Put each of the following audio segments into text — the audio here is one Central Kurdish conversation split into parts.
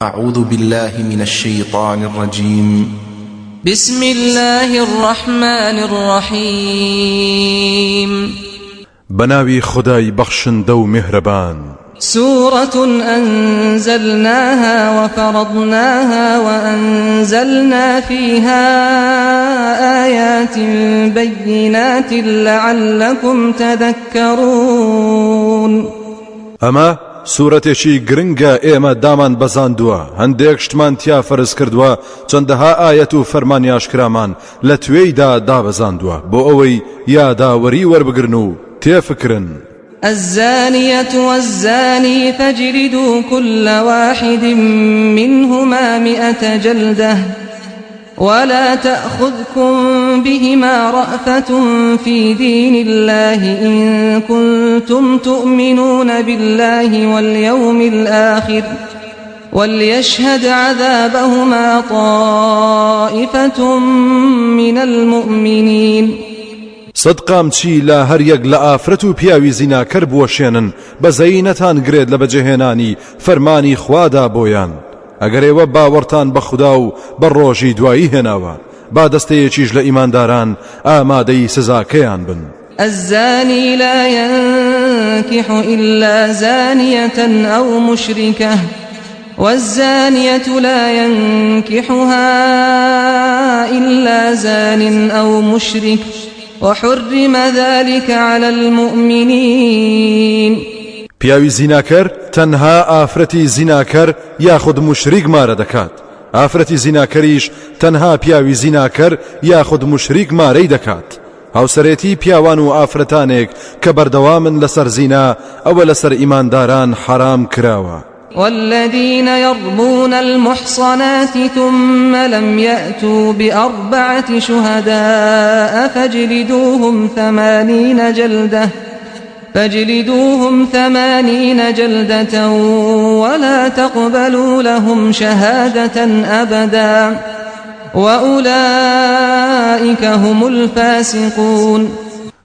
أعوذ بالله من الشيطان الرجيم. بسم الله الرحمن الرحيم. بناوي خداي بخشن دو مهربان. سورة أنزلناها وفرضناها وأنزلنا فيها آيات بينات لعلكم تذكرون. أما سورتێکی گرنگە ئێمە دامان بەزاندووە، هەندێک شتمان تیا فەرز کردووە، چەندەها ئایەت و فەرمانیاشکرامان لە توێیدا دابەزاندووە بۆ ئەوەی یاداوەری وەربگرن و تێفکرن. الزانية والزاني فاجلدوا كل واحد منهما 100 جلدة ولا تأخذكم بهما رأفة في دين الله إن كنتم تؤمنون بالله واليوم الآخر وليشهد عذابهما طائفة من المؤمنين. صدقام چی لا هەر یەک لە ئافرەت و پیاوی زیناکەر بوەشێنن بەزەیی نەتانگرێت لە بەجێهێنانی فەرمانی خوادا بۆیان. ئەگەر ئێوە باوەڕتان بە خوددا و بە ڕۆژی دوایی هێناوە با دەستەیەکیش لە ئیمانداران ئامادەی سزاکەیان بن. الزاني لا ينكح إلا زانية أو مشركة والزانية لا ينكحها إلا زان أو مشرك وحرم ذلك على المؤمنين. پیاوی زیناکەر تەنها ئافرەتی زیناکەر یاخود مشریک مارە دەکات، ئافرەتی زیناکەریش تەنها پیاوی زیناکەر یاخود مشریک مارەی دەکات. هاوسەرێتی پیاوان و ئافرەتانێک کە بەردەوامن لەسەر زینا ئەوە لەسەر ئیمانداران حرام کراوە. والذين يرمون المحصنات ثم لم يأتوا ب4 شهداء فاجلدوهم 80 جلدة ولا تقبلوا لهم شهادة أبدا وأولئك هم الفاسقون.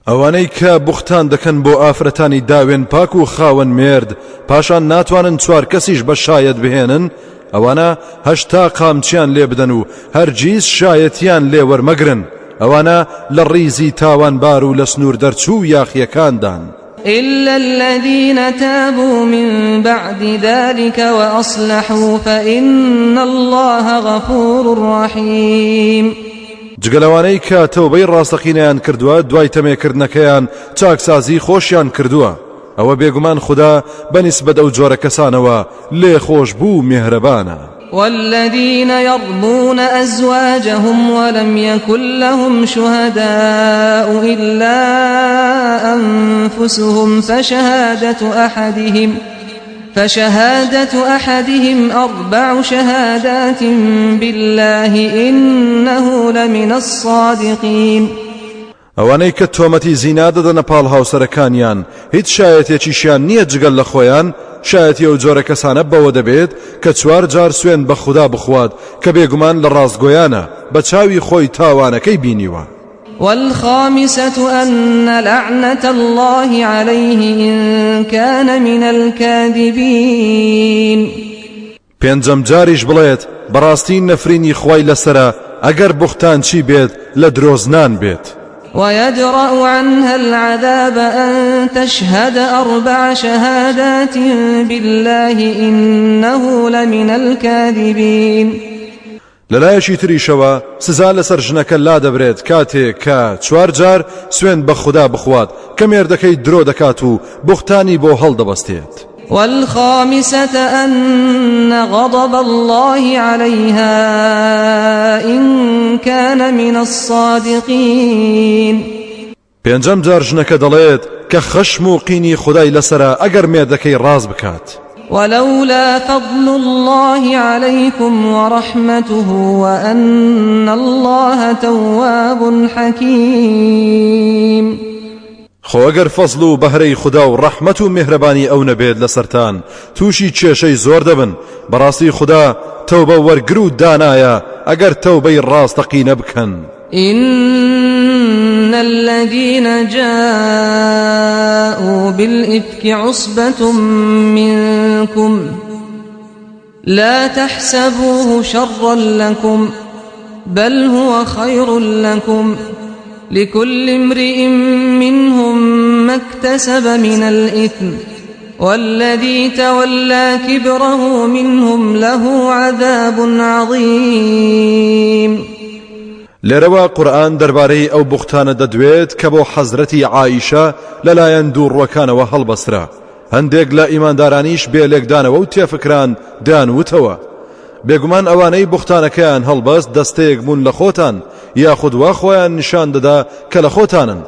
ئەوانەی کە بوختان دەکەن بۆ ئافرەتانی داوێن پاک و خاوەن مێرد پاشان ناتوانن 4 کەسیش بە شایەت بهێنن، ئەوانە 8 قامچیان لێ بدەن و هەرگیز شایەتیان لێ وەرمەگرن، ئەوانە لە ڕیزی تاوانبار و لە سنوور دەرچوو یاخیەکاندان. إلا الذين تابوا من بعد ذلك وأصلحوا فإن الله غفور رحيم. جگەلەوانەی کە تەوبەی ڕاستەقینەیان کردووە دوای تەمێکردنەکەیان چاکسازی خۆشیان کردووە، ئەوە بێگومان خوددا بەنسبەت ئەو جۆرە کەسانەوە لێ خۆش بوو میهرەبانە. والذين يرمون أزواجهم ولم يكن لهم شهداء إلا أنفسهم فشهادة أحدهم 4 شهادات بالله إنه لمن الصادقين. ئەوانەی کە تۆمەتی زینا دەدەنە پاڵ هاوسەرەکانیان هیچ شایەتێکیشیان نییە جگەل لە خۆیان، شایەتی ئەو جۆرە کەسانە بەوە دەبێت کە 4 جار سوێن بە خوددا بخوات کە بێگومان لە ڕاستگۆیانە بە چاوی خۆی تاوانەکەی بینیوە. والخامسة أن لعنة الله عليه إن كان من الكاذبين. 5 جاریش بڵێت بەڕاستی نەفرینی خوای لەسرە ئەگەر بوختان چی بێت لە درۆزنان بێت. ويدرأ عنها العذاب أن تشهد 4 شهادات بالله إنه لمن الكاذبين. لەلایەکی تریشەوە سزا لەسەر ژنەکە لا دەبرێت کاتێک کە 4 جار سوێن بە خوددا بخوات کە مێردەکەی درۆ دەکات و بوختانی بۆ هەڵدەبەستێت. والخامسة أن غضب الله عليها إن كان من الصادقين. 5 جار ژنەکە دەڵێت کە خەشم و قینی خودای لەسرە ئەگەر مێردەکەی ڕاست بکات. ولولا فضل الله عليكم ورحمته وأن الله تواب حكيم. خۆ ئەگەر فەزڵ و بەهرەی خوددا و ڕەحمەت و میهرەبانی ئەو نەبێت لەسەرتان تووشی کێشەی زۆر دەبن. بەڕاستی خوددا تەوبە وەرگر و دانایە ئەگەر تەوبەی ڕاستەقینە بکەن. إن الذين جاءوا بالإفك عصبة منكم لا تحسبوه شرا لكم بل هو خير لكم لكل امرئ منهم ما اكتسب من الإثم والذي تولى كبره منهم له عذاب عظيم. لێرەوە قورئان دەربارەی ئەو بوختانە دەدوێت کە بۆ حەزرەتی عایشە لەلایەن دووڕوەکانەوە هەڵبەسترا. هەندێک لە ئیماندارانیش بێلێکدانەوە و تێفکران دانوتەوە بێگومان ئەوانەی بوختانەکەیان هەڵبەست دەستەیەک بوون لە خۆتان یاخود وا خۆیان نیشان دەدا کە لە خۆتانن.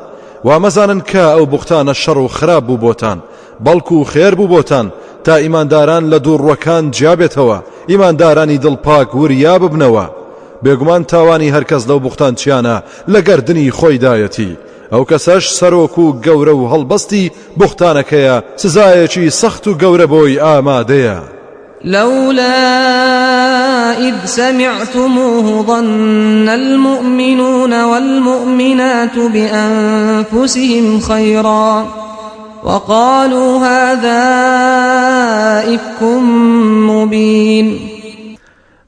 وا مەزانن کە ئەو بوختانە شەڕ و خراپ بوو بۆتان بەڵکو خێر بوو بۆتان تا ئیمانداران لە دووڕوەکان جیابێتەوە ئیماندارانی دڵپاک وریا ببنەوە. بێگومان تاوانی هەرکەس لەو بوختانچیانە لە گەردنی خۆیدایەتی ئەو کەسەش سەرۆک و گەورە و هەڵبەستی بوختانەکەیە سزایەکی سەخت و گەورە بۆی ئامادەیە. لولا إذ سمعتموه ظن المؤمنون والمؤمنات بأنفسهم خيرا وقالوا هذا إفك مبين.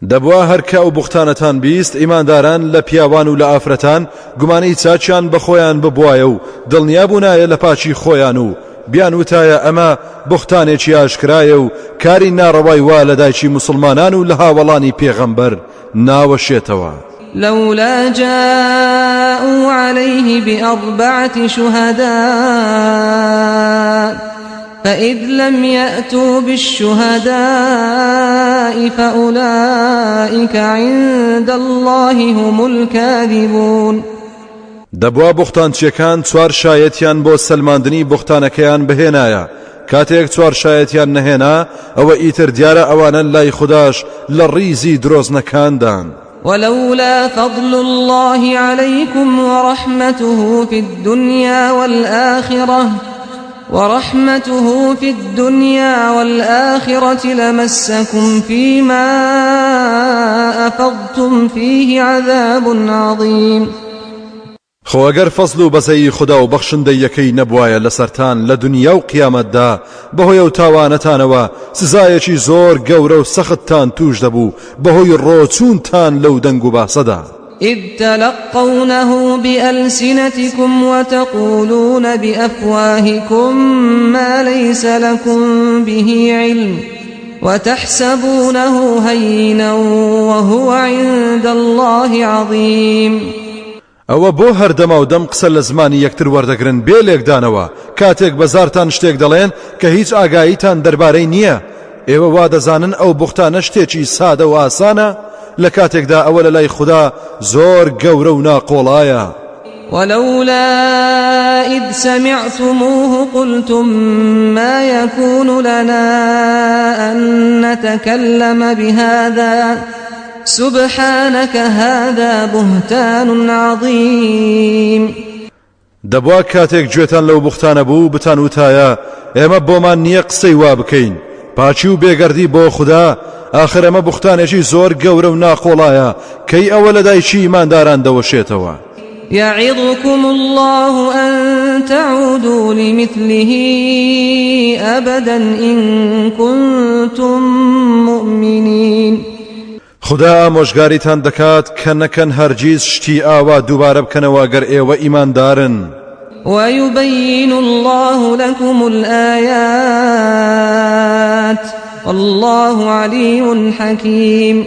دەبوا هەرکە ئەو بوختانەتان بیست ئیمانداران لە پیاوان و لە ئافرەتان گومانەی چاچیان بە خۆیان ببوایە و دڵنیا بوونایە لە پاچی خۆیان و بیان وتایە ئەمە بوختانێکی ئاشکرایە و کاری ناڕەوای وا لە دایکی مسلمانان و لە هاوڵانی پێغەمبەر ناوەشێتەوە. لولا جاءوا عليه بأربعة شهداء فإذ لم يأتوا بالشهداء فأولئك عند الله هم الكاذبون. دەبوا بوختانچیەکان چوار شایەتیان بۆ سەلماندنی بوختانەکەیان بهێنایە کاتێک چوار شایەتیان نەهێنا ئەوە ئیتر دیارە ئەوانە لای خوداش لە ڕیزی درۆزنەکاندان. ولولا فضل الله عليكم ورحمته في الدنيا والآخرة لمسكم فيما أفضتم فيه عذاب عظيم. خۆ ئەگەر فەزل و بەزەی خوددا و بەخشندەیەکەی نەبوایە لەسەرتان لە دنیا و قیامەتدا بەهۆی ئەو تاوانەتانەوە سزایەکی زۆر گەورە و سەختتان توش دەبوو بەهۆی ڕۆچوونتان لەو دەنگ و باسەدا. إذ تلقونه بألسنتكم وتقولون بأفواهكم ما ليس لكم به علم وتحسبونه هينا وهو عند الله عظيم. ئەوە بۆ هەردەما و دەم قسە لە زمانی یەکتر وەردەگرن بێلێکدانەوە کاتێک بەزارتان شتێک دەڵێن کە هیچ ئاگاییتان دەربارەی نییە. ئێوە وا دەزانن ئەو بوختانە شتێکی سادە و ئاسانە لە کاتێکدا ئەوە لە لای خوددا زۆر گەورە و ناقۆڵایە. ولولا إذ سمعتموه قلتم ما يكون لنا أن نتكلم بهذا سبحانك هذا بهتان عظيم. دەبوا کاتێک گوێتان لەو بوختانە بوو بتان وتایە ئێمە بۆمان نییە قسەی وا بکەین پاچی و بێگەردی بۆ خوددا ئاخر ئەمە بوختانێکی زۆر گەورە و ناقۆڵایە کەی ئەوە لە دایکی ئیمانداران دەوەشێتەوە. يعظكم الله أن تعودوا لمثله أبدا إن كنتم مؤمنين. خدا ئامۆژگاریتان دەکات کە نەکەن هەرگیز شتی ئاوا دووبارە بکەنەوە گەر ئێوە ئیماندارن. ويبين الله لكم الآيات والله عليم حكيم.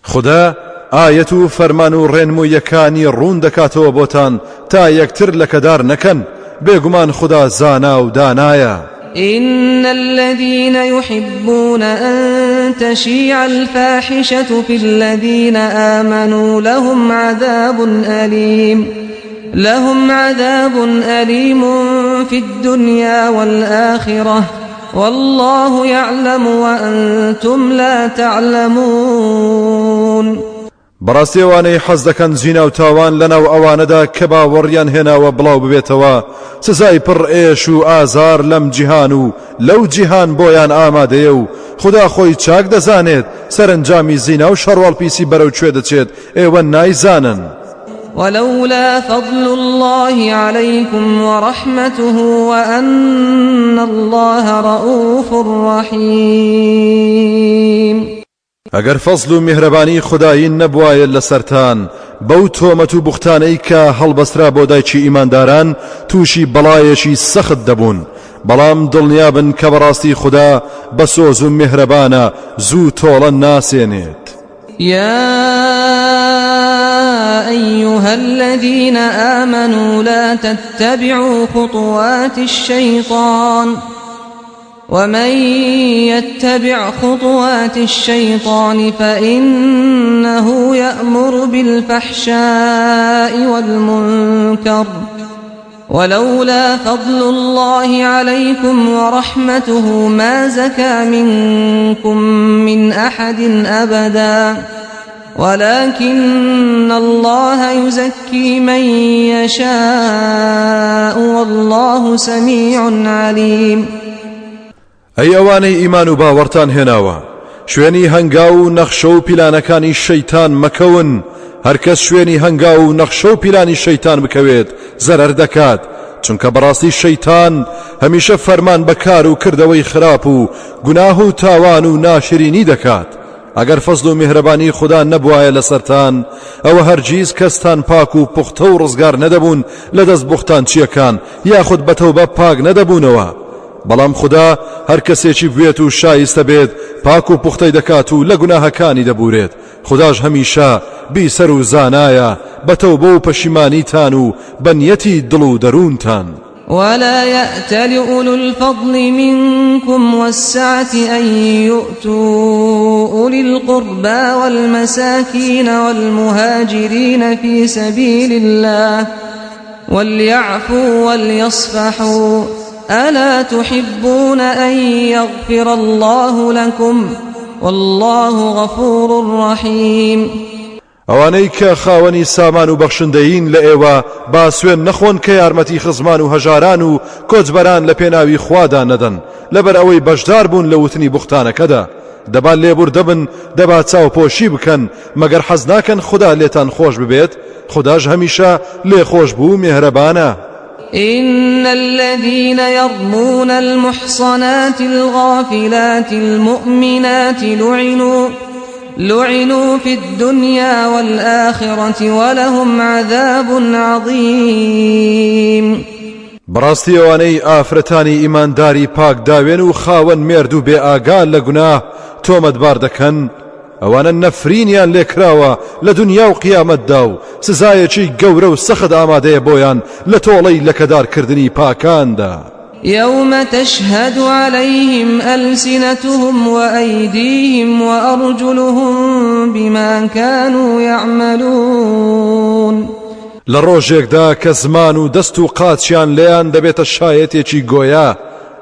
خدا ئاەت و فەرمان و ڕێنموویەکانی ڕوون دەکاتەوە بۆتان تا یەکتر لەکەدار نەکەن بێگومان خدا زانا و دانایە. إن الذين يحبون أن تشيع الفاحشة في الذين آمنوا لهم عذاب أليم في الدنيا والآخرة والله يعلم وأنتم لا تعلمون. بەڕاستیەوانەی حەز دەکەن زینا و تاوان لەناو ئەوانەدا کە باوەڕیان هێناوە بڵاو ببێتەوە سزای پڕ ئێش و ئازار لەم جیهان و لەو جیهان بۆیان ئامادەیە و خدا خۆی چاک دەزانێت سەرنجامی زینا و شەڕواڵپیسی بەرەو کوێ دەچێت ئێوە نایزانن. ولولا فضل الله عليكم ورحمته وأن الله رؤوف رحيم. ئەگەر فەزل و میهرەبانی خودایی نەبوایە لەسەرتان بەو تۆمەت و بوختانەی کە هەڵبەسترا بۆ دایکی ئیمانداران تووشی بەڵایەکی سەخت دەبوون، بەڵام دڵنیابن کە بەڕاستی خوددا بە سۆز و میهرەبانە زوو تۆڵە ناسێنێت. يا أيها الذين آمنوا لا تتبعوا خطوات الشيطان ومن يتبع خطوات الشيطان فإنه يأمر بالفحشاء والمنكر ولولا فضل الله عليكم ورحمته ما زكى منكم من أحد أبدا ولكن الله يزكي من يشاء والله سميع عليم. ئەی ئەوانەی ئیمان و باوەڕتان هێناوە، شوێنی هەنگاو و نەخشە و پیلانەکانی شەیتان مەکەون. هەرکەس شوێنی هەنگاو و نەخشە و پیلانی شەیتان بکەوێت زەرەر دەکات، چونکە بەڕاستی شەیتان هەمیشە فەرمان بەکار و کردەوەی خراپ و گوناه و تاوان و ناشرینی دەکات. ئەگەر فەزل و میهرەبانی خوددا نەبوایە لەسەرتان ئەوە هەرگیز کەستان پاک و پوختە و ڕزگار نەدەبوون لە دەست بوختانچیەکان یاخود بەتەوبە پاک نەدەبوونەوە. بەڵام خوددا هەر کەسێکی بوێت و شایستە بێت پاک و پوختەی دەکات و لە گوناهەکانی دەبورێت. خودداش هەمیشە بیسەر و زانایە بەتەوبە و پەشیمانیتان و بەنیەتی دڵ و دەروونتان. ولا يأتل أولو الفضل منكم والسعة أن يؤتوا أولي القربى والمساكين والمهاجرين في سبيل الله وليعفوا وليصفحوا ألا تحبون أن يغفر الله لكم والله غفور رحيم. ئەوانەی کە خاوەنی سامان و بەخشندەین لە ئێوە با سوێن نەخۆن کە یارمەتی خزمان و هەژاران و کۆچبەران لە پێناوی خوادا نەدەن لەبەر ئەوەی بەشدار بوون لە وتنی بوختانەکەدا. دەبا لێبور دەبن، دەبا چاوپۆشی بکەن مەگەر حەز ناکەن خوددا لێتان خۆش ببێت. خودداش هەمیشە لێخۆش بوو میهرەبانە. إن الذين يرمون المحصنات الغافلات المؤمنات لعنوا في الدنيا والآخرة ولهم عذاب عظيم. بەڕاستی ئەوانەی ئافرەتانی ئیمانداری پاک داوێن و خاوەن مێرد و بێ ئاگال لە گوناه تۆمەتبار دەکەن، ئەوانە نەفرینیان لێکراوە لە دنیا و قیامەتدا و سزایەکی گەورە و سەخت ئامادەیە بۆیان لە تۆڵەی لەکەدارکردنی پاکاندا. يوم تشهد عليهم ألسنتهم وأيديهم وأرجلهم بما كانوا يعملون. لروجێکدا کە زمان و دەست و قاچیان لێیان دەبێتە شایەتێکی گۆیا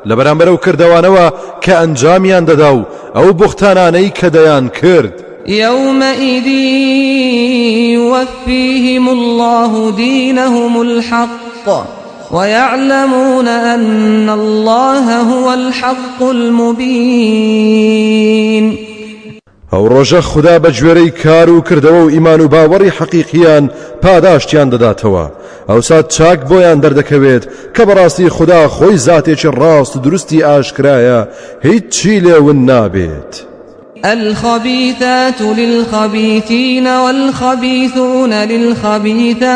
لە بەرامبەر ئەو کردەوانەوە کە ئەنجامیان دەدا و ئەو بوختانانەی کە دەیان کرد. يومئذ يوفيهم الله دينهم الحق ويعلمون أن الله هو الحق المبين. ئەو ڕۆژە خوددا بە گوێرەی کار و کردەوە و ئیمان و باوەڕی حەقیقیان پاداشتیان دەداتەوە. ئەوسا چاک بۆیان دەردەکەوێت کە بەڕاستی خوددا خۆی زاتێکی ڕاست و دروستی ئاشکرایە، هیچ چی لێون نابێت. الخبيثات للخبيثين والخبيثون للخبيثات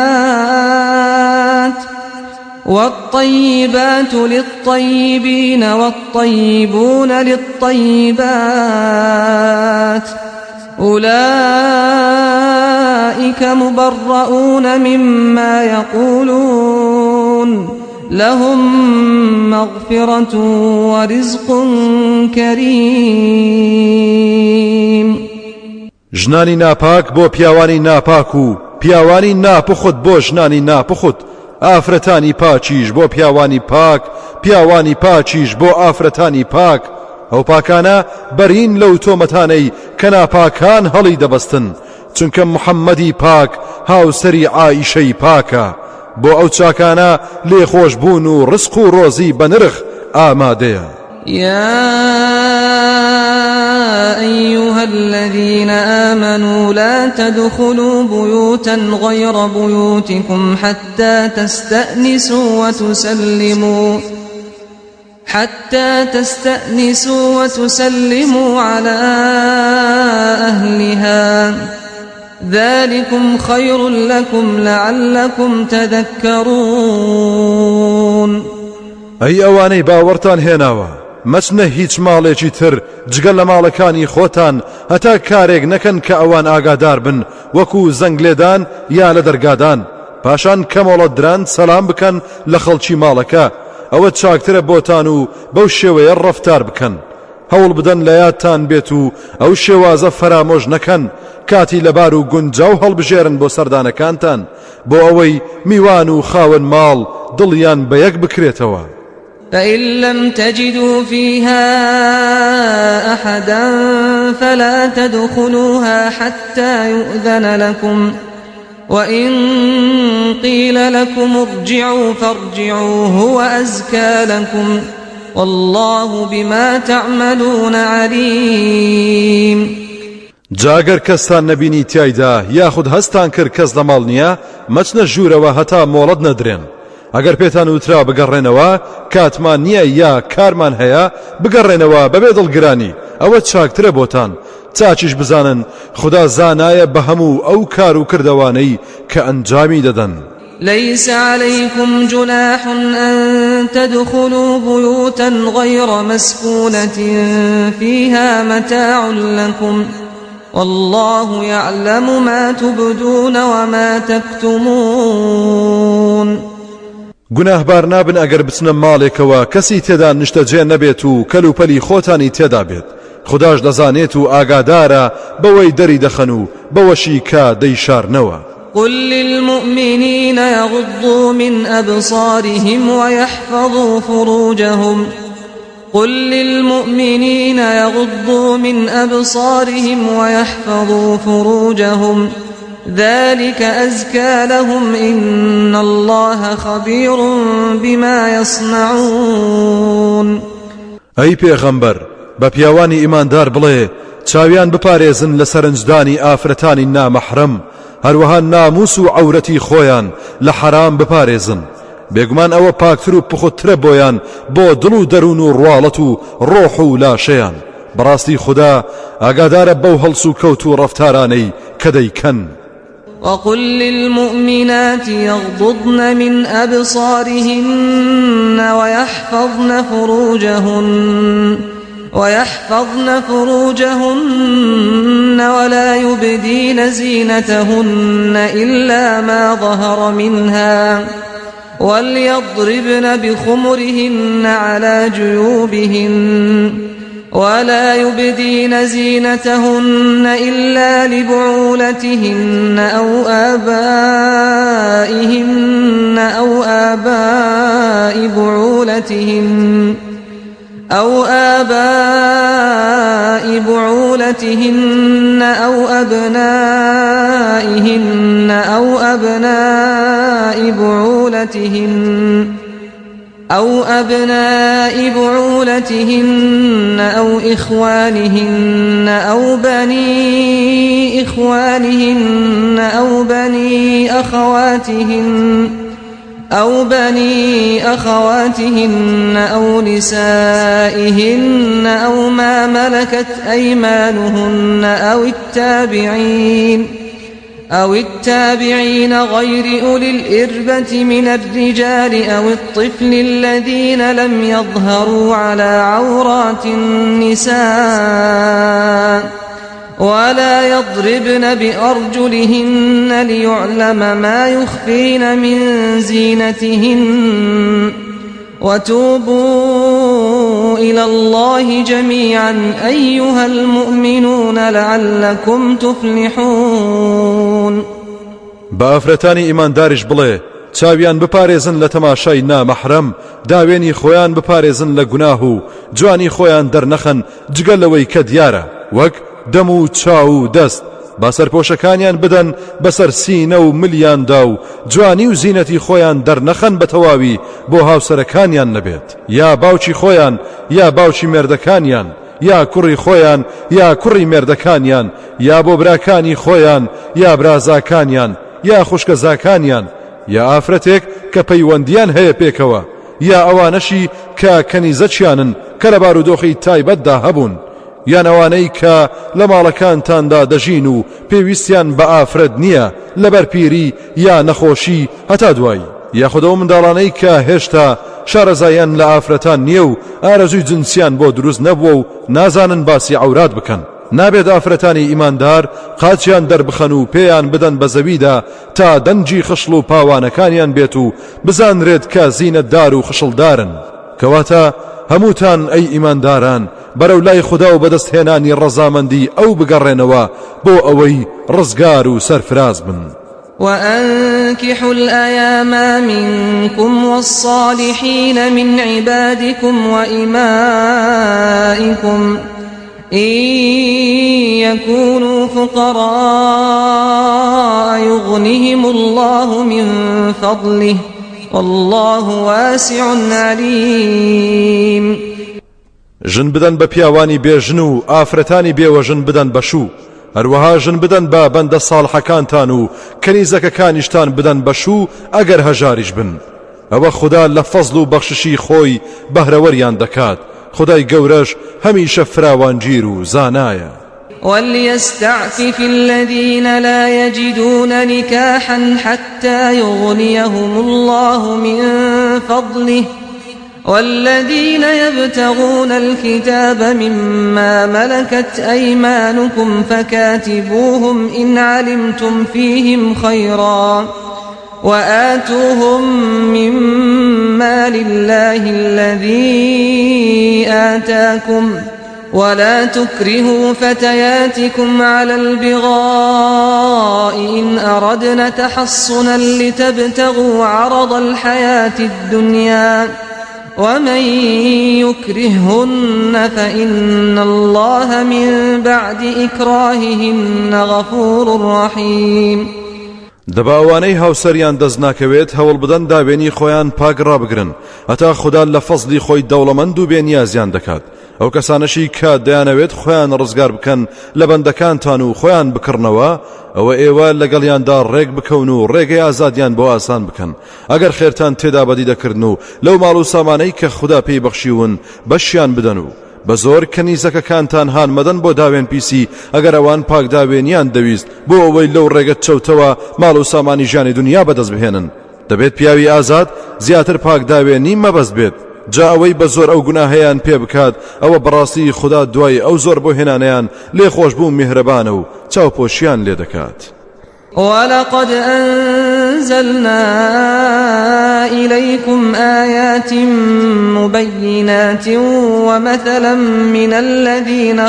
والطيبات للطيبين والطيبون للطيبات أولئك مبرؤون مما يقولون لهم مغفرة ورزق كريم. ژنانی ناپاک بۆ پیاوانی ناپاک و پیاوانی ناپخت بۆ ژنانی ناپخت، ئافرەتانی پاچیش بۆ پیاوانی پاک، پیاوانی پاچیش بۆ ئافرەتانی پاک. ئەو پاکانە بەرین لەو تۆمەتانەی کە ناپاکان هەڵی دەبەستن، چونکە محەممەدی پاک هاوسەری عائیشەی پاکە. بۆ ئەو چاکانە لێخۆش بوون و ڕزق و ڕۆزی بە نرخ ئامادەیە. يا أيها الذين آمنوا لا تدخلوا بيوتا غير بيوتكم حتى تستأنسوا وتسلموا على أهلها ذلكم خير لكم لعلكم تذكرون ئەی ئەوانەی باوەڕتان هێناوە مەچنە هیچ ماڵێکی تر جگەل لە ماڵەکانی خۆتان هەتا کارێک نەکەن کە ئەوان ئاگادار بن وەکو زەنگلێدان یا لە دەرگادان پاشان کەمەڵە دران سەلام بکەن لە خەڵکی ماڵەکە ئەوە چاکترە بۆتان و بەو شێوەیە ڕەفتار بکەن هەوڵ بدەن لە یادتان بێت و ئەو شێوازە فەرامۆژ نەکەن کاتی لەبار و گونجاو هەڵبژێرن بۆ سەردانەکانتان بۆ ئەوەی میوان و خاوەن ماڵ دڵیان بە یەک بکرێتەوە فإن لم تجدوا فيها أحدا فلا تدخلوها حتى يؤذن لكم وإن قيل لكم ارجعوا فارجعوا هو أزكى لكم والله بما تعملون عليم جاگەر کەستان نەبینی تیایدا یاخود هەستان کرد کەس لە ماڵ نییە مەچنە ژوورەوە هەتا مۆڵەت نەدرێن ئەگەر پێتان وترا بگەڕێنەوە کاتمان نییە یا کارمان هەیە بگەڕێنەوە بەبێ دڵگرانی ئەوە چاکترە بۆتان چاچیش بزانن خدا زانایە بە هەموو ئەو کار و کردەوانەی کە ئەنجامی دەدەن ليس عليكم جناح أن تدخلوا بيوتا غير مسكونة فيها متاع لكم والله يعلم ما تبدون وما تكتمون گوناهبار نابن ئەگەر بچنە ماڵێکەوە کەسی تێدا نیشتەجێ نەبێت و کەلوپەلی خۆتانی تێدا بێت خداش دەزانێت و ئاگادارە بەوەی دەری دەخەن و بەوەشی کە دەیشارنەوە قل للمؤمنين يغضوا من أبصارهم ويحفظوا فروجهم قل للمؤمنين يغضوا من أبصارهم ويحفظوا فروجهم ذلك أزكى لهم إن الله خبير بما يصنعون أي پیغمبر بە پیاوانی ئیماندار بڵێ چاویان بپارێزن لە سەرنجدانی ئافرەتانی نامەحرەم هەروەها ناموس و عەورەتی خۆیان لە حەرام بپارێزن بێگومان ئەوە پاکتر و پخوترە بۆیان بۆ دڵ و دەروون و ڕواڵەت و ڕۆح و لاشەیان بەڕاستی خدا ئاگادارە بەو هەڵس و کەوت و ڕەفتارانەی کە دەیکەن وقل للمؤمنات يغضضن من أبصارهن ويحفظن فروجهن ولا يبدين زينتهن إلا ما ظهر منها وليضربن بخمرهن على جيوبهن ولا يبدين زينتهن إلا لبعولتهن أو آباء بعولتهن أو أبنائهن أو أبناء بعولتهن أو إخوانهن أو بني إخوانهن أو بني أخواتهن أو نسائهن أو ما ملكت أيمانهن أو التابعين غير أولي الإربة من الرجال أو الطفل الذين لم يظهروا على عورات النساء ولا يضربن بأرجلهن ليعلم ما يخفين من زينتهن وتوبوا إلى الله جميعا أيها المؤمنون لعلكم تفلحون بافرتانی ئیمانداریش بڵێ چاویان بپارێزن لە تەماشای نامەحرەم داوێنی خۆیان بپارێزن لە گوناه و جوانی خۆیان دەرنەخەن جگە لەوەی کە دیارە وەک دەم و چاو و دەست با سەرپۆشەکانیان بدەن بەسەر سینە و ملیاندا و جوانی و زینەتی خۆیان دەرنەخەن بە تەواوی بۆ هاوسەرەکانیان نەبێت یا باوکی خۆیان یا باوکی مێردەکانیان یا کوڕی خۆیان یا کوڕی مێردەکانیان یا بۆ براکانی خۆیان یا برازاکانیان یا خوشکەزاکانیان یا ئافرەتێک کە پەیوەندیان هەیە پێکەوە یا ئەوانەشی کە کەنیزەچیانن کە لە بارودۆخی تایبەتدا هەبوون یان ئەوانەی کە لە ماڵەکانتاندا دەژین و پێویستیان بە ئافرەت نییە لەبەر پیری یا نەخۆشی هەتا دوایی، یاخودەوە منداڵانەی کە هێشتا شارەزایان لە ئافرەتان نییە و ئارەزووی جنسیان بۆ دروست نەبووە و نازانن باسی عەورات بکەن. نابێت ئافرەتانی ئیماندار قاچیان دەربخەن و پێیان بدەن بە زەویدا تا دەنجی خشڵ و پاوانەکانیان بێت و بزانرێت کە زینەتدار و خشڵدارن. کەواتە هەمووتان ئەی ئیمانداران بەرەو لای خوددا و بەدەستهێنانی ڕەزامەندی ئەو بگەڕێنەوە بۆ ئەوەی ڕزگار و سەرفراز بن. وأنكحوا الأيام منكم والصالحين من عبادكم وإمائكم إن يكونوا فقراء يغنهم الله من فضله والله واسع عليم. ژن بدەن بە پیاوانی بێژن و ئافرەتانی بێوەژن بدەن بە شوو، هەروەها ژن بدەن بە بەندە ساڵحەکانتان و کەنیزەکەکانیشتان بدەن بە شوو ئەگەر هەژاریش بن. ئەوە خوددا لە فەزڵ و بەخششی خۆی بەهرەوەریان دەکات. خدای گەورەش هەمیشە فراوانگیر و زانایە. وليستعفف الذين لا يجدون نكاحا حتى يغنيهم الله من فضله والذين يبتغون الكتاب مما ملكت أيمانكم فكاتبوهم إن علمتم فيهم خيرا وآتوهم مما لله الذي آتاكم ولا تكرهوا فتياتكم على البغاء إن أردنا تحصنا لتبتغوا عرض الحياة الدنيا ومن يكرههن فإن الله من بعد إكراههن غفور رحيم. دەباوانەی هاوسەریان دەست ناکەوێت هەوڵ بدەن داوێنی خۆیان پاک ڕابگرن هەتا خوددا لە فەزلی خۆی دەوڵەمەند و بێنیازیان دەکات. ئەو کەسانەشی کە دەیانەوێت خۆیان ڕزگار بکەن لە بەندەکانتان و خۆیان بکڕنەوە ئەوە ئێوە لەگەڵیاندا ڕێک بکەون و ڕێگەی ئازادیان بۆ ئاسان بکەن. ئەگەر خێرتان تێدا بەدی دەکردن و لەو ماڵ و سامانەی کە خوددا پێی بەخشیون بەشیان بدەن و بە زۆر کەنیزەکەکانتان هان مەدەن بۆ داوێن پیسی ئەگەر ئەوان پاک داوێنیان دەویست بۆ ئەوەی لەو ڕێگەت چەوتەوە ماڵ و سامانی ژیانی دنیا بەدەست بهێنن. دەبێت پیاوی ئازاد زیاتر پاک داوێنی مەبەست بێت. جا ئەوەی بە زۆر ئەو گوناهەیان پێ بکات ئەوە بەڕاستی خوددا دوای ئەو زۆر بۆ هێنانیان لێ خۆشبوو میهرەبانە و چاوپۆشیان لێ دەکات. ولقد أنزلنا إليكم آيات مبينات ومثلا من الذين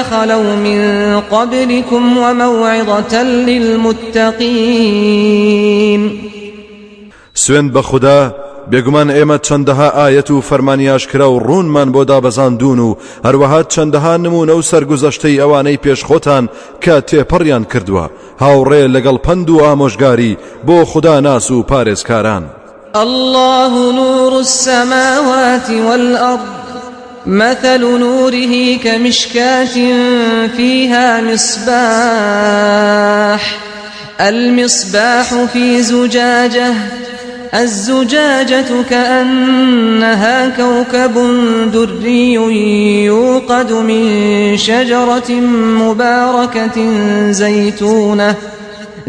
خلوا من قبلكم وموعظة للمتقين. سوێن بە خوددا بێگومان ئێمە چەندەها ئاەت و فەرمانی ئاشکرا و ڕوونمان بۆ دابەزاندون و هەروەها چەندەها نمونە و سەرگوزەشتەی ئەوانەی پێشخۆتان کە تێپەڕیان کردووە هاوڕێ لەگەڵ پند و ئامۆژگاری بۆ خوددا ناس و پارێزکاران. الله نور السماوات والأرض مثل نوره كمشكاة فيها المصباح في زجاجة الزجاجة كأنها كوكب دري يوقد من شجرة مباركة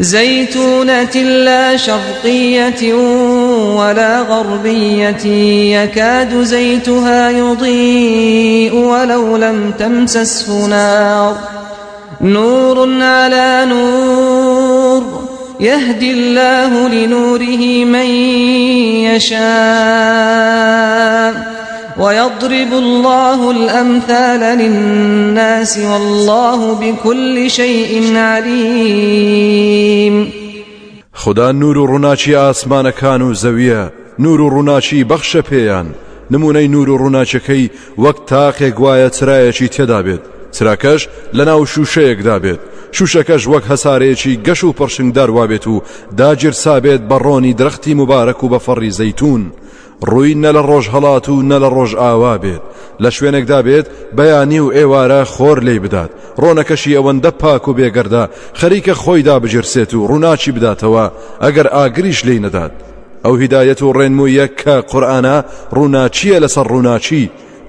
زيتونة لا شرقية ولا غربية يكاد زيتها يضيء ولو لم تمسسه نار نور على نور يهدي الله لنوره من يشاء ويضرب الله الأمثال للناس والله بكل شيء عليم. خدا نور و ڕووناچی ئاسمانەکان و زەویە نور و ڕووناچی بەخشە پێیان نمونەی نور و ڕووناچەکەی وەک تاقێک وایە چرایەکی تێدا بێت چراکەش لەناو شوشەیەکدا بێت شوشەکەش وەک هەسارەیەکی گەش و پڕشنگدار وابێت و داگیرسا بێت بە ڕۆنی درەختی مبارەک و بە فەڕی زەیتون ڕووی نە لە ڕۆژ هەڵات و نە لە ڕۆژ ئاوا بێت لە شوێنێکدا بێت بەیانی و ئێوارە خۆر لێی بدات ڕۆنەکەشی ئەوەندە پاک و بێگەردە خەریکە خۆی دابژێرسێت و ڕووناچی بداتەوە ئەگەر ئاگریش لێی نەدات ئەو هیدایەت و ڕێنموویە کە قورئانە ڕووناچیە لەسەر ڕووناچی.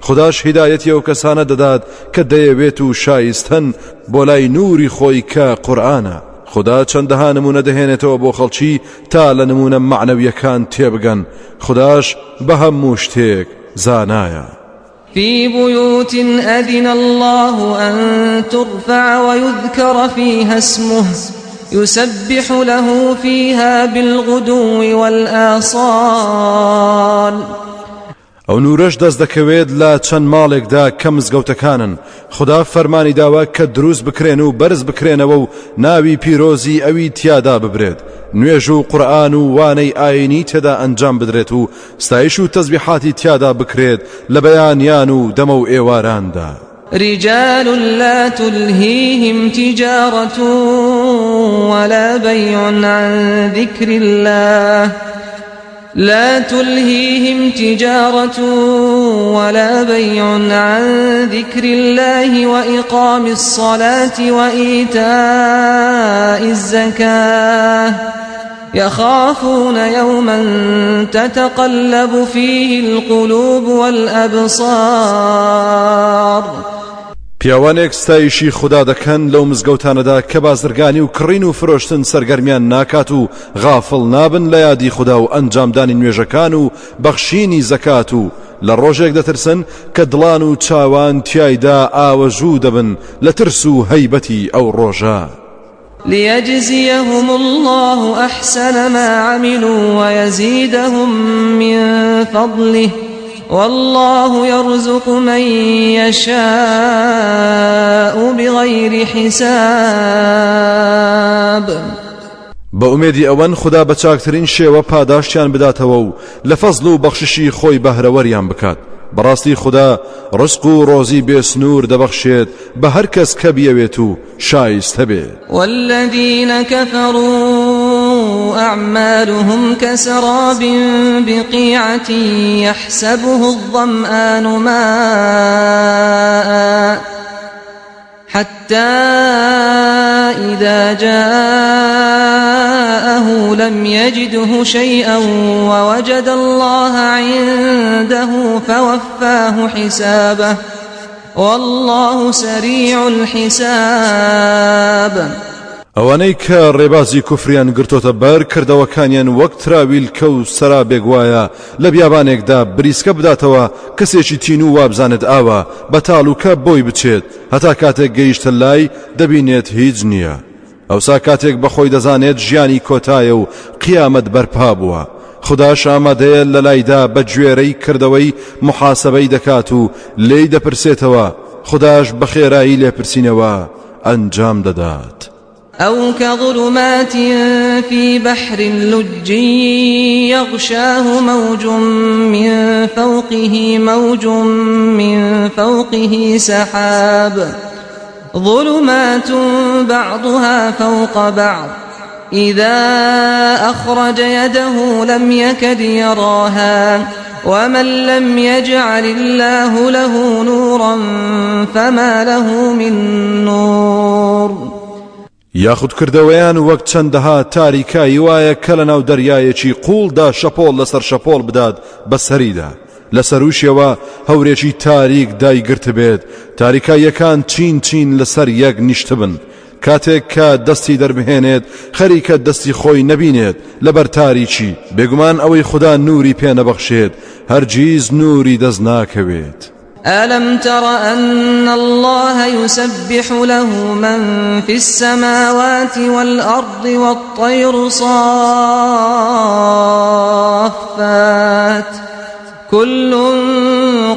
خداش هیدایەتی ئەو کەسانە دەدات کە دەیەوێت و شایستن بۆ لای نووری خۆی کە قورئانە. خدا چەندەها نمونە دەهێنێتەوە بۆ خەڵکی تا لە نمونە معنەویەکان تێبگەن. خداش بە هەموو شتێک زانایە. في بيوت أذن الله أن ترفع ويذكر فيها اسمه يسبح له فيها بالغدو والآصال. ئەو نورەش دەست دەکەوێت لە چەند ماڵێکدا کە مزگەوتەکانن. خدا فەرمانی داوە کە دروست بکرێن و بەرز بکرێنەوە و ناوی پیرۆزی ئەوی تیادا ببرێت. نوێژ و قورئان و وانەی ئاینی تێدا ئەنجام بدرێت و ستایش و تەسبیحاتی تیادا بکرێت لە بەیانیان و دەمە و ئێواراندا. رجال لا تلهيهم تجارة ولا بيع عن ذكر الله لا تلهيهم تجارة ولا بيع عن ذكر الله وإقام الصلاة وإيتاء الزكاة يخافون يوما تتقلب فيه القلوب والأبصار. پیاوانێک ستایشی خدا دەکەن لەو مزگەوتانەدا کە بازرگانی و کڕین و فرۆشتن سەرگەرمیان ناکات و غافڵ نابن لە یادی خدا و ئەنجامدانی نوێژەکان و بەخشینی زەکات و لە ڕۆژێک دەترسن کە دڵان و چاوان تیایدا ئاوەژوو دەبن لە ترس و هەیبەتی ئەو ڕۆژە. ليجزيهم الله أحسن ما عملوا ويزيدهم من فضله والله يرزق من يشاء بغير حساب. بأميدي أوان خدا بچاكترين شيوة پاداشتيان بداتەوە و لە فەزل و بەخششی خۆی بەهرەوەریان بکات. بەڕاستی خدا ڕزق و ڕۆزی بێسنوور دەبەخشێت بە هەر کەس کە بیەوێت و شایستە بێت. والذين كفروا أعمالهم كسراب بقيعة يحسبه الظمآن ماء حتى إذا جاءه لم يجده شيئا ووجد الله عنده فوفاه حسابه والله سريع الحساب. ئەوانەی کە ڕێبازی کوفریان گرتۆتە بەر کردەوەکانیان وەک تراویل کە و سەرابێک وایە لە بیابانێکدا بریسکە بداتەوە کەسێکی تین و وابزانت ئاوە بەتاڵوکە بۆی بچێت هەتا کاتێک گەیشتە لای دەبینێت هیچ نییە. ئەوسا کاتێک بەخۆی دەزانێت ژیانی کۆتایە و قیامەت بەرپا بووە. خداش ئامادەیە لە لایدا بە گوێرەی کردەوەی محاسەبەی دەکات و لێی دەپرسێتەوە. خداش بە خێرایی لێپرسینەوە ئەنجام دەدات. أو كظلمات في بحر لج يغشاه موج من فوقه سحاب ظلمات بعضها فوق بعض إذا أخرج يده لم يكد يراها ومن لم يجعل الله له نورا فما له من نور. یاخود کردەوەیان وەک چەندەها تاریکایی وایە کە لە ناو دەریایەکی قوڵدا شەپۆڵ لەسەر شەپۆڵ بدات بەسەریدا لەسەروشیەوە هەورێکی تاریک دایگرت بێت تاریکاییەکان چین چین لەسەر یەک نیشت بن کاتێک کە دەستی دەربهێنێت خەریکە دەستی خۆی نەبینێت لەبەر تاریکی بێگومان ئەوەی خدا نوری پێ نەبەخشێت هەرگیز نوری دەست ناکەوێت. ألم تر أن الله يسبح له من في السماوات والأرض والطير صافات كل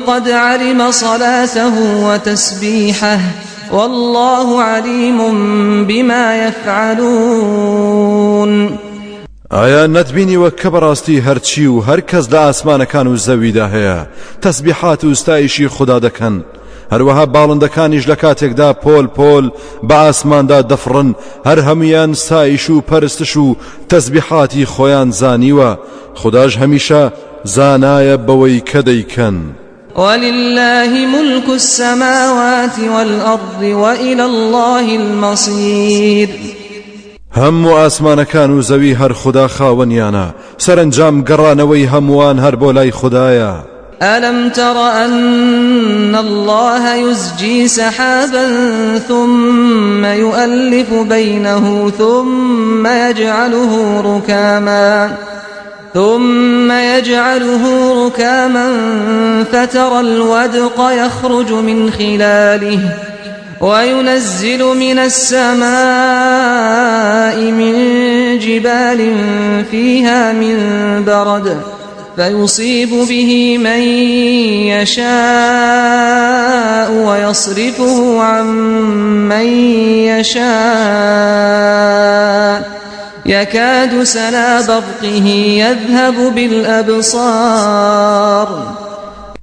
قد علم صلاته وتسبيحه والله عليم بما يفعلون. ئایا نەتبینیوە کە بەڕاستی هەرچی و هەر کەس لە ئاسمانەکان و زەویدا هەیە تەسبیحات و ستایشی خدا دەکەن هەروەها باڵندەکانیش لە کاتێکدا پۆل پۆل بە ئاسماندا دەفڕن هەر هەمویان ستایش و پەرستش و تەسبیحاتی خۆیان زانیوە خداش هەمیشە زانایە بەوەی کە دەیکەن. ولله ملك السماوات والأرض وإلى الله المصير. هەموو ئاسمانەکان و زەوی هەر خوددا خاوەنیانە سەرنجام گەڕانەوەی هەمووان هەر بۆ لای خوددایە. ألم تر أن الله يزجي سحابا ثم يؤلف بينه ثم يجعله ركاما فترى الودق يخرج من خلاله وينزل من السماء من جبال فيها من برد فيصيب به من يشاء ويصرفه عن من يشاء يكاد سنا برقه يذهب بالأبصار.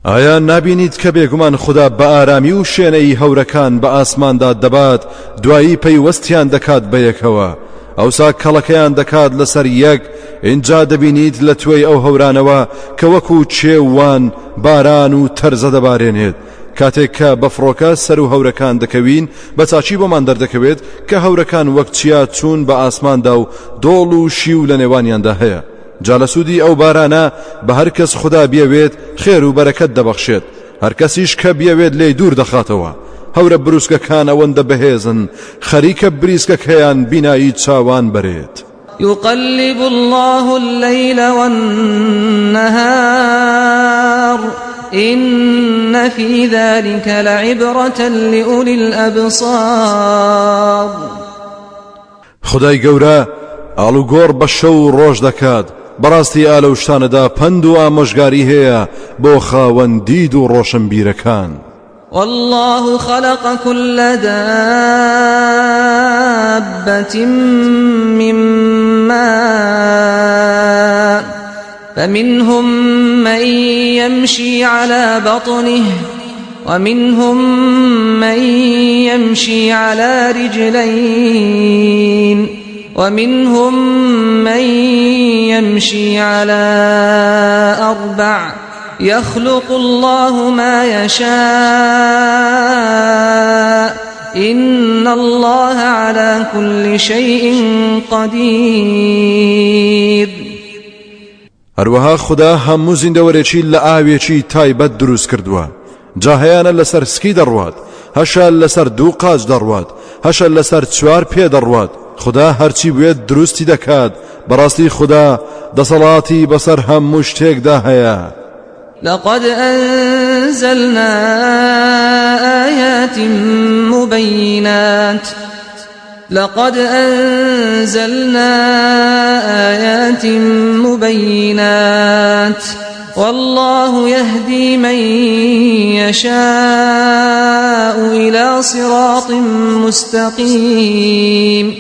ئایا نابینیت کە بێگومان خوددا بە ئارامی و شوێنەی هەورەکان بە ئاسماندا دەبات دوایی پەیوەستیان دەکات بە یەکەوە ئەوسا کەڵەکەیان دەکات لەسەر یەک اینجا دەبینیت لە توێی ئەو هەورانەوە کە وەکو چێوان باران و تەرزە دەبارێنێت کاتێک کە بەفڕۆکە سەر و هەورەکان دەکەوین بە چاچی بۆمان دەردەکەوێت کە هەورەکان وەک چیا چوون بە ئاسماندا و دۆڵ و شیو لە نێوانیاندا هەیە. جا لە سوودی ئەو بارانە بە هەر کەس خوددا بیەوێت خێر و بەرەکەت دەبەخشێت هەر کەسیش کە بیەوێت لێی دوور دەخاتەوە. هەورە بروسکەکان ئەوەندە بەهێزن خەریکە بریسکەکەیان بینایی چاوان بەرێت. يقلب الله الليل والنهار إن في ذلك لعبرة لأولي الأبصار. خدای گەورە ئاڵوگۆڕ بە شەو ڕۆژ دەکات بەڕاستی ئالە شتانەدا پند و ئامۆژگاری هەیە بۆ خاوەن دید و ڕۆشنبیرەکان. والله خلق كل دابة من ماء فمنهم من يمشي على بطنه ومنهم من يمشي على رجلين ومنهم من يمشي على أربع يخلق الله ما يشاء إن الله على كل شيء قدير. هەروەها خوددا هەموو زیندەوەرێکی لە ئاوێکی تایبەت دروست کردووە جا هەیانە لەسەر سکی دەڕوات هەشە لەسەر دوو قاچ دەڕوات هەشە لەسەر چوار پێ دەڕوات. خوددا هەرچی بوێت دروستی دەکات بەڕاستی خوددا دەسەڵاتی بەسەر هەموو شتێکدا هەیە. لقد أنزلنا آيات مبينات والله يهدي من يشاء إلى صراط مستقيم.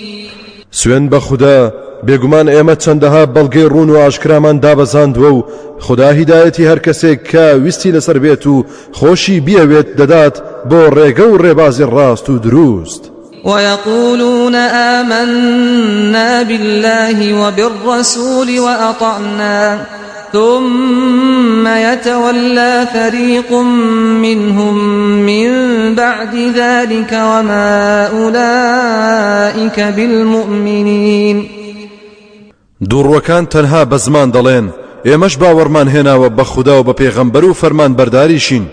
سوێن بە خوددا بێگومان ئێمە چەندەها بەڵگەی ڕوون و ئاشکرامان دابەزاندووە و خوددا هیدایەتی هەر کەسێک کە ویستی لەسەر بێت و خۆشی بیەوێت دەدات بۆ ڕێگە و ڕێبازی ڕاست و دروست. ويقولون آمنا بالله وبالرسول وأطعنا ثم يتولى فريق منهم من بعد ذلك وما أولئك بالمؤمنين. دوڕوەکان تەنها بە زمان دەڵێن ئێمەش باوەڕمان هێناوە بە خوددا و بە پێغەمبەر و فەرمان بەرداریشین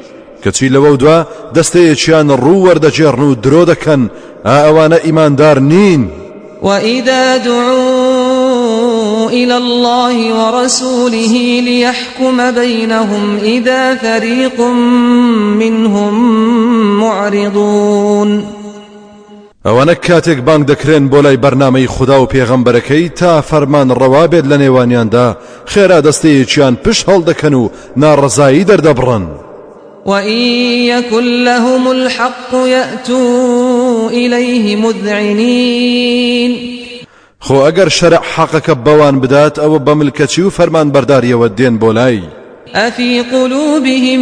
کەچی لەوە دوا دەستەیەکیان ڕوو وەردەجێڕن و درۆ دەکەن ئەوانە ئیماندار نین. وإذا دعوا إلى الله ورسوله ليحكم بينهم إذا فريق منهم معرضون. ئەوانە کاتێک بانگ دەکرێن بۆ لای بەرنامەی خوددا و پێغەمبەرەکەی تا فەرمان ڕەوابێت لە نێوانیاندا خێرا دەستەیەکیان پشت هەڵدەکەن و ناڕەزایی دەردەبڕن. وإن يكن لهم الحق يأتوا إليه مذعنين. خۆ ئەگەر شەرع حەقەکە بەوان بدات ئەوە بە ملکەچی و فەرمان بەرداریەوە دێن بۆ لای. أفي قلوبهم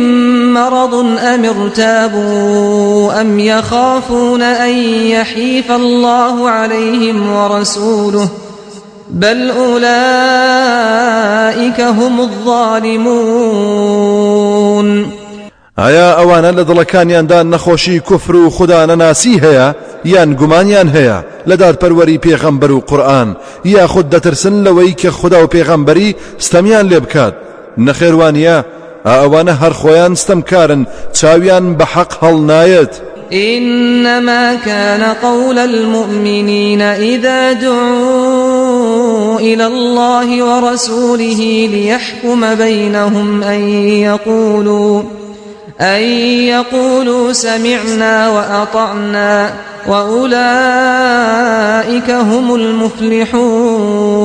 مرض أم ارتابوا أم يخافون أن يحيف الله عليهم ورسوله بل أولئك هم الظالمون. ئایا ئەوانە لە دڵەکانیاندا نەخۆشی کوفر و خوددا نەناسی هەیە یان گومانیان هەیە لە دادپەروەری پێغەمبەر و قورئان یاخود دەترسن لەوەی کە خوددا و پێغەمبەری ستەمیان لێ بکات نەخێوانیە ئەوانە هەر خۆیان ستەمکارن چاویان بە حەق هەڵنایەت إنما كان قول المؤمنين إذا دعوا إلى الله ورسوله ليحكم بينهم أن يقولوا سمعنا وأطعنا وأولئك هم المفلحون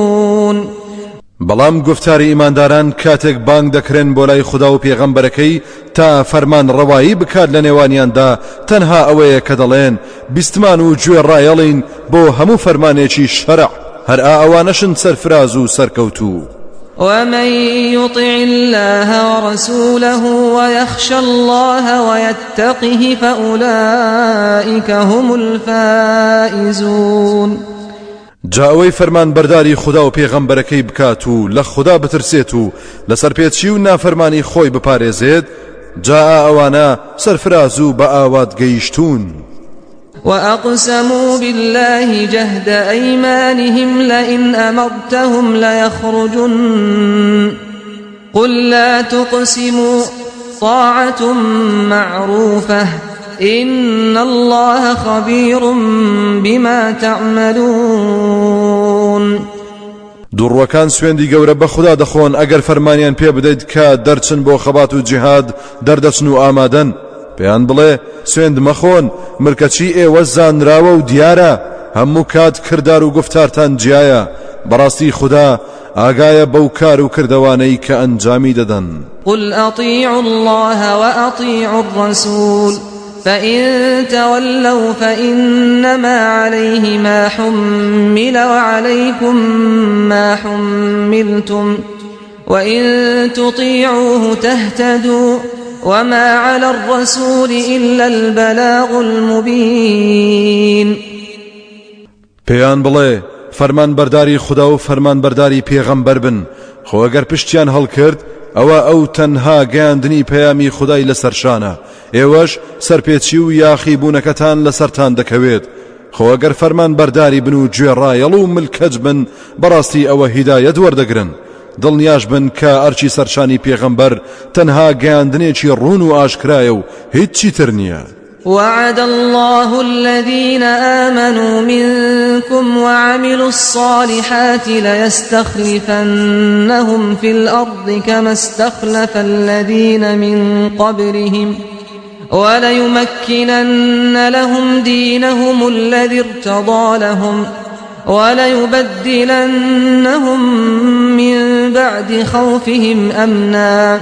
بەڵام گفتاری ئیمانداران کاتێک بانگ دەکرێن بۆ لای خوددا و پێغەمبەرەکەی تا فەرمان ڕەوایی بکات لە نێوانیاندا تەنها ئەوەیە کە دەڵێن بیستمان و گوێڕایەڵین بۆ هەموو فەرمانێکی شەرع هەر ئەوانەشن سەرفراز و سەرکەوتوو ومن يطع الله ورسوله ويخشى الله ويتقه فأولئك هم الفائزون جاوەی فەرمان بەرداری خوددا و پێغەمبەرەکەی بکات و لە خوددا بترسێت و لەسەر پێچی و نافەرمانی خۆی بپارێزێت جا ئەوانە سەرفراز و بە ئاوات گەیشتون وأقسموا بالله جهد أيمانهم لئن أمرتهم ليخرجن قل لا تقسموا طاعة معروفة إن الله خبير بما تعملون دوڕوەکان سوێندی گەورە بە خوددا دەخۆن ئەگەر فەرمانیان پێ بدەیت کە دەرچن بۆ خەبات و جیهاد دەردەچن و ئامادەن پێیان بڵێ سوێند مەخۆن ملکەچی ئێوە زانراوە و دیارە هەموو کات کردار و گفتارتان جیایە بەڕاستی خوددا ئاگایە بەو کار و کردەوانەی کە ئەنجامی دەدەن قل أطيعوا الله وأطيعوا الرسول فإن تولوا فإنما عليه ما حمل وعليكم ما حملتم وإن تطيعوه تهتدوا وما على الرسول إلا البلاغ المبين پێیان بڵێ فەرمان بەرداری خوددا و فەرمان بەرداری پێغەمبەر بن خۆ ئەگەر پشتیان هەڵکرد ئەوە ئەو تەنها گەیاندنی پەیامی خودای لەسەرشانە ئێوەش سەرپێچی و یاخی بوونەکەتان لەسەرتان دەکەوێت خۆ ئەگەر فەرمان بەرداری بن و گوێڕایەڵ و ملکەج بن بەڕاستی ئەوە هیدایەت وەردەگرن دڵنیاش بن کە ئەرچی سەرشانی پێغەمبەر تەنها گەیاندنێکی ڕوون و ئاشکرایە و هیچی تر نییە وعد الله الذين آمنوا منكم وعملوا الصالحات ليستخلفنهم في الأرض كما استخلف الذين من قبلهم وليمكنن لهم دينهم الذي ارتضى لهم وليبدلنهم من بعد خوفهم أمنا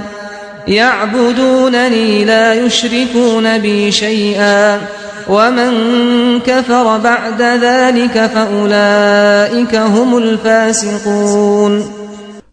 يعبدونني لا يشركون بي شيئا ومن كفر بعد ذلك فأولئك هم الفاسقون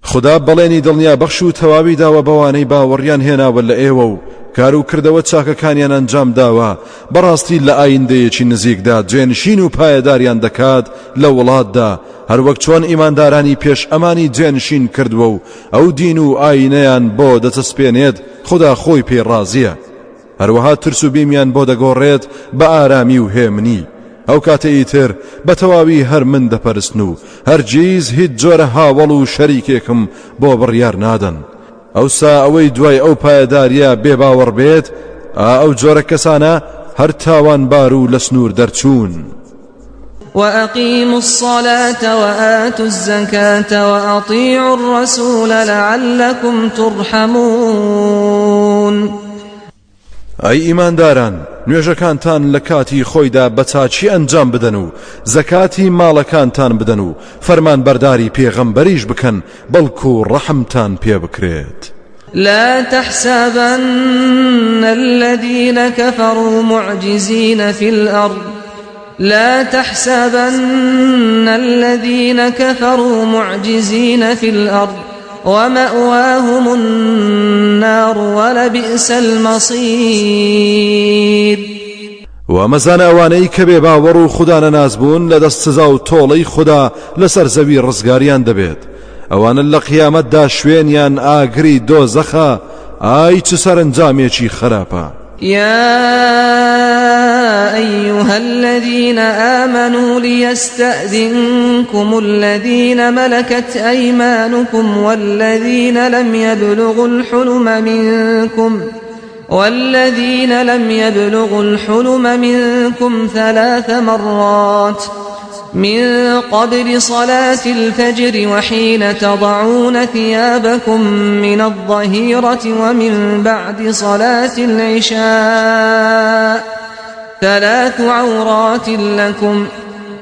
خدا بەڵێنی دڵنیا بەخش و تەواوی داوە بەوانەی باوەڕیان هێناوە لە ئێوە و کار و کردەوە چاکەکانیان ئەنجام داوە بەڕاستی لە ئایندەیەکی نزیکدا جێنشین و پایەداریان دەکات لە وڵاتدا هەروەک چۆن ئیماندارانی پێش ئەمانی جێنشین کردووە و ئەو دین و ئاینەیان بۆ دەچەسپێنێت خدا خۆی پێ ڕازیە هەروەها ترس و بیمیان بۆ دەگۆڕێت بە ئارامی و هێمنی ئەو کاتە ئیتر بە تەواوی هەر من دەپەرستن و هەرگیز هیچ جۆرە هاوڵ و شەریکێکم بۆ بڕیار نادەن ئەوسا ئەوەی دوای ئەو پایەداریە بێباوەڕ بێت ئەو جۆرە کەسانە هەر تاوانبار و لە سنوور دەرچوون وأقيموا الصلاة وآتوا الزكاة وأطيعوا الرسول لعلكم ترحمون ئەی ئیمانداران نوێژەکانتان لە کاتی خۆیدا بە چاچی ئەنجام بدەن و زەکاتی ماڵەکانتان بدەن و فەرمان بەرداری پێغەمبەریش بکەن بەڵکو ڕەحمتان پێ بکرێت لا تحسبن الذين كفروا معجزين في الأرض لا تحسبن الذين كفروا معجزين في الأرض ومأواهم النار ولبئس المصير ومەزانە ئەوانەی کە بێ باوەڕ و خوددا نەناز بوون لە دەست سزا و تۆڵەی خوددا لەسەر زەوی ڕزگاریان دەبێت ئەوانە لە قیامەتدا شوێنیان ئاگری دۆزەخە ئای چ سەرنجامێکی خراپە. يا أيها الذين آمنوا ليستأذنكم الذين ملكت أيمانكم والذين لم يبلغوا الحلم منكم 3 مرات من قبل صلاة الفجر وحين تضعون ثيابكم من الظهيرة ومن بعد صلاة العشاء 3 عورات لكم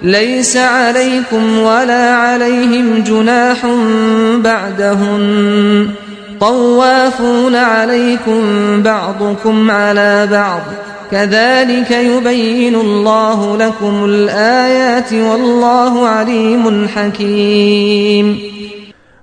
ليس عليكم ولا عليهم جناح بعدهن طوافون عليكم بعضكم على بعض كذلك يبين الله لكم الآيات والله عليم حكيم.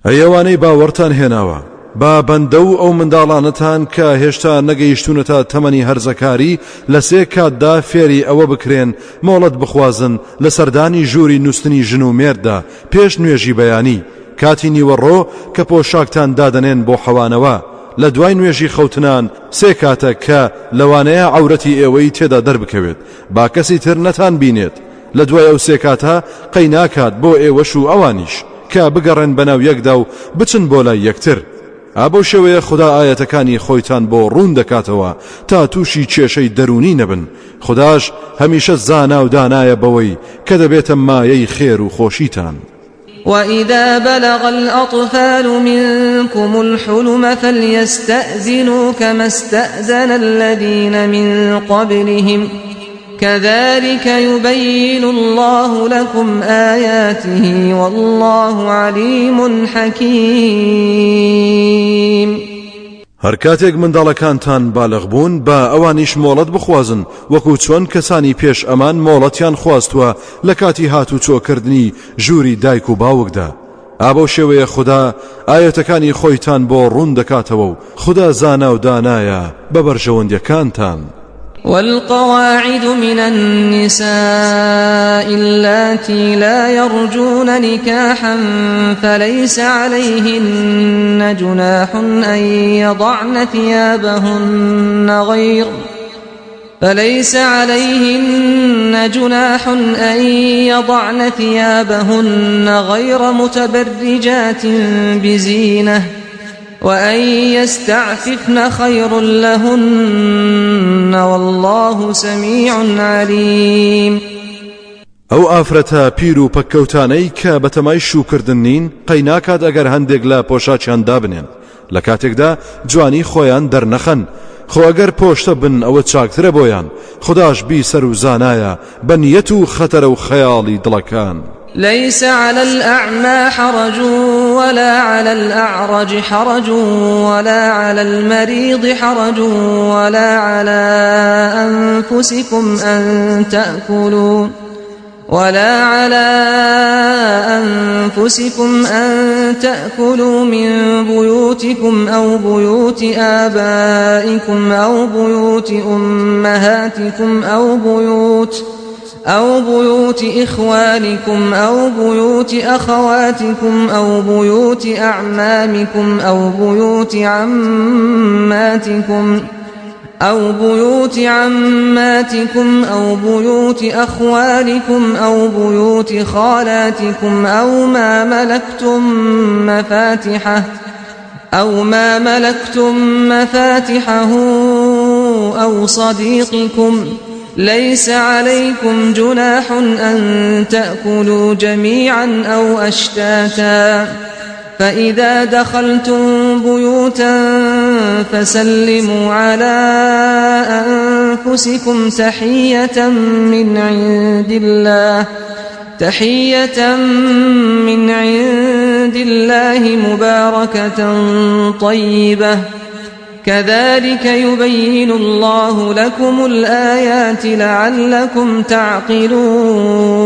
ئەیەوانەی باوەڕتان هێناوە با بەندە و ئەو منداڵانەتان کە هێشتا نەگەیشتونەتە تەمەنی هەرزەکاری لە 3 کاتدا فێری ئەوە بکرێن مۆڵەت بخوازن لە سەردانی ژووری نووستنی ژن و مێردا پێش نوێژی بەیانی کاتی نیوەڕۆ کە پۆشاکتان دادەنێن بۆ حەوانەوە لە دوای نوێژی خەوتنان 3 کاتە کە لەوانەیە عەورەتی ئێوەی تێدا دەربکەوێت با کەسی تر نەتان بینێت لە دوای ئەو 3 کاتە قەی ناکات بۆ ئێوەش و ئەوانیش کە بگەڕێن بەناو یەکدا و بچن بۆ لای یەکتر. ئابۆ شێوەیە خوددا ئاەتەکانی خۆیتان بۆ ڕوون دەکاتەوە تا تووشی کێشەی دەرونی نەبن. خودداش هەمیشە زانا و دانایە بەوەی کە دەبێتە مایەی خێر و خۆشیتان. وإذا بلغ الأطفال منكم الحلم فليستأذنوا كما استأذن الذين من قبلهم كذلك يبين الله لكم آياته والله عليم حكيم. هەر کاتێک منداڵەکانتان بالغ بوون با ئەوانیش مۆڵەت بخوازن وەکو چۆن کەسانی پێش ئەمان مۆڵەتیان خواستووە لە کاتی هاتو چۆکردنی ژووری دایک و باوکدا. ئابۆ شێوەیە خوددا ئاەتەکانی خۆیتان بۆ ڕوون دەکاتەوە و خوددا زانا و دانایە بە بەرژەوەندیەکانتان. والقواعد من النساء اللاتي لا يرجون نكاحا فليس عليهن جناح أن يضعن ثيابهن غير متبرجات بزينة وأن يستعففن خير لهن والله سميع عليم. ئەو ئافرەتە پیر و پەککەوتانەی کە بەتەمای شوکردن نین قەی ناکات ئەگەر هەندێک لە پۆشاچیان دابنێن لە کاتێکدا جوانی خۆیان دەرنەخەن خۆ ئەگەر پۆشتە بن ئەوە چاکترە بۆیان خودداش بیسەر و زانایە بە نیەت و خەتەرە و خەیاڵی دڵەکان. ليس على الأعمى حرج ولا على الأعرج حرج ولا على المريض حرج ولا على أنفسكم أن تأكلوا من بيوتكم أو بيوت آبائكم أو بيوت أمهاتكم أو بيوت إخوانكم أو بيوت أخواتكم أو بيوت أعمامكم أو بيوت عماتكم أو بيوت أخوالكم أو بيوت خالاتكم أو ما ملكتم مفاتحه أو صديقكم ليس عليكم جناح أن تأكلوا جميعا أو أشتاتا فإذا دخلتم بيوتا فسلموا على أنفسكم تحية من عند الله مباركة طيبة كذلك يبين الله لكم الآيات لعلكم تعقلون.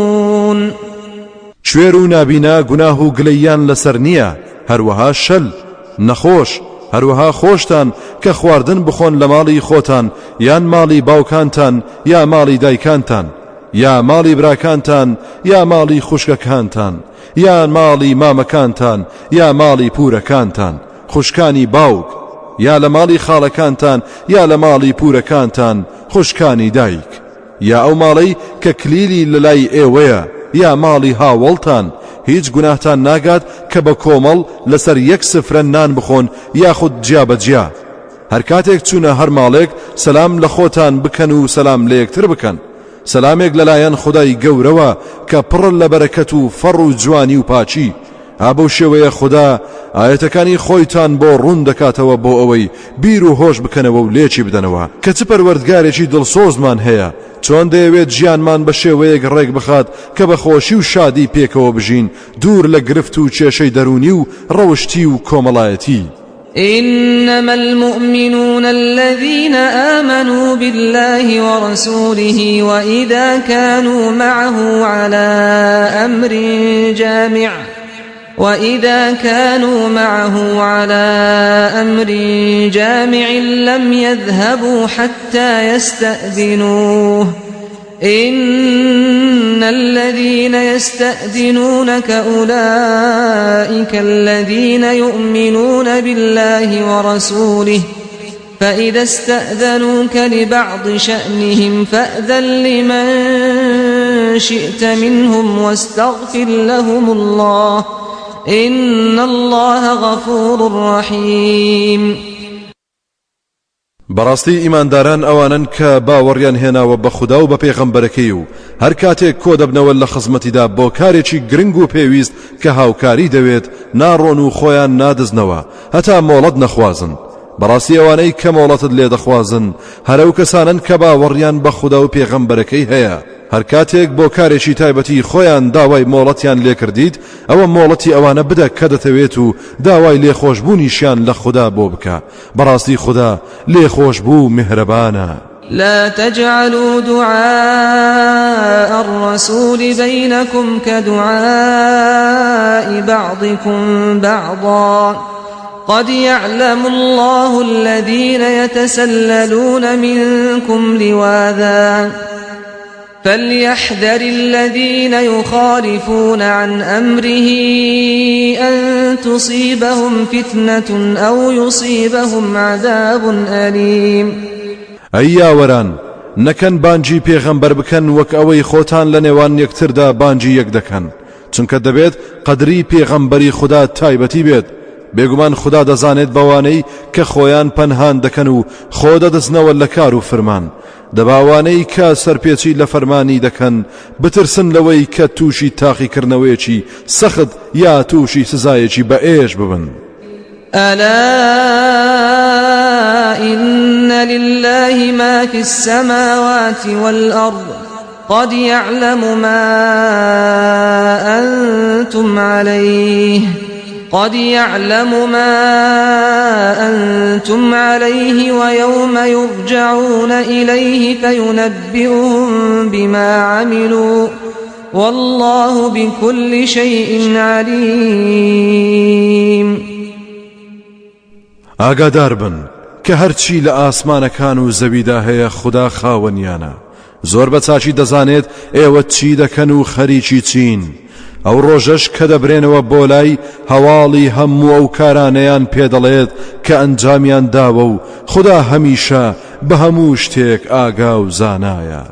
شوێر و نابینا گوناه و گلەیان لەسەر نییە هەروەها شەل نەخۆش هەروەها خۆشتان کە خواردن بخۆن لە ماڵی خۆتان یان ماڵی باوکانتان یا ماڵی دایکانتان یا ماڵی براکانتان یا ماڵی خوشکەکانتان یا ماڵی مامەکانتان یا ماڵی پورەکانتان خوشکانی باوک یا لە ماڵی خاڵەکانتان یا لە ماڵی پورەکانتان خوشکانی دایک یا ئەو ماڵەی کە کلیلی لەلای ئێوەیە یا ماڵی هاوڵتان هیچ گوناهتان ناگات کە بە کۆمەڵ لەسەر یەک سفرە نان بخۆن یاخود جیابەجیا هەر کاتێک چوونە هەر ماڵێک سەلام لە خۆتان بکەن و سەلام لە یەکتر بکەن سەلامێک لەلایەن خودای گەورەوە کە پڕ لە بەرەکەت و فەڕ و جوانی و پاچی ئابەو شێوەیە خوددا ئاەتەکانی خۆیتان بۆ ڕوون دەکاتەوە بۆ ئەوەی بیر و هۆش بکەنەوە و لێکی بدەنەوە کە چ پەروەردگارێکی دڵسۆزمان هەیە چۆن دەیەوێت ژیانمان بە شێوەیەک ڕێک بخات کە بە خۆشی و شادی پێکەوە بژین دوور لە گرفت و کێشەی دەرونی و ڕەوشتی و کۆمەڵایەتی إنما المؤمنون الذين آمنوا بالله ورسوله وإذا كانوا معه على أمر جامع لم يذهبوا حتى يستأذنوه إن الذين يستأذنونك أولئك الذين يؤمنون بالله ورسوله فإذا استأذنوك لبعض شأنهم فأذن لمن شئت منهم واستغفر لهم الله إن الله غفور رحيم بەڕاستی ئیمانداران ئەوانن کە باوەڕیان هێناوە بە خودا و بە پێغەمبەرەکەی و هەر کاتێک کۆ دەبنەوە لە خزمەتیدا بۆ کارێکی گرنگ و پێویست کە هاوکاری دەوێت ناڕۆن و خۆیان نادزنەوە هەتا مۆڵەت نەخوازن بەڕاستی ئەوانەی کە مۆڵەتت لێ دەخوازن هەرەو کەسانن کە باوەڕیان بە خودا و پێغەمبەرەکەی هەیە هەر کاتێک بۆ کارێکی تایبەتی خۆیان داوای مۆڵەتیان لێ کردیت ئەوە مۆڵەتی ئەوانە بدە کە دەتەوێت و داوای لێخۆشبوونیشیان لە خوددا بۆ بکە بەڕاستی خوددا لێخۆشبوو میهرەبانە لا تجعلوا دعاء الرسول بينكم كدعاء بعضكم بعضا قد يعلم الله الذين يتسللون منكم لواذا فليحذر الذين يخالفون عن أمره أن تصيبهم فتنة أو يصيبهم عذاب أليم ئەی یاوەران نەکەن بانجی پێغەمبەر بکەن وەک ئەوەی خۆتان لە نێوان یەکتردا بانجی یەک دەکەن چونکە دەبێت قەدری پێغەمبەری خوددا تایبەتی بێت بێگومان خوددا دەزانێت بەوانەی کە خۆیان پەنهان دەکەن و خۆ دەدەستنەوە لە کار و فرمان دەباوانەی کە سەرپێچی لە فەرمانی دەکەن بترسن لەوەی کە تووشی تاقیکردنەوەیەکی سەخت یا تووشی سزایەکی بە ئێش ببن ألا إن لله ما في السماوات والأرض قد يعلم ما أنتم عليه ويوم يرجعون إليه فينبئهم بما عملوا والله بكل شيء عليم ئاگادار بن کە هەرچی لە ئاسمانەکان و زەویدا هەیە خوددا خاوەنیانە زۆر بە چاچی دەزانێت ئێوە چی دەکەن و خەریکی چین ئەو ڕۆژەش کە دەبرێنەوە بۆ لای هەواڵی هەموو ئەو کارانەیان پێدەڵێت کە ئەنجامیان داوە و خوددا هەمیشە بە هەموو شتێک ئاگا و زانایە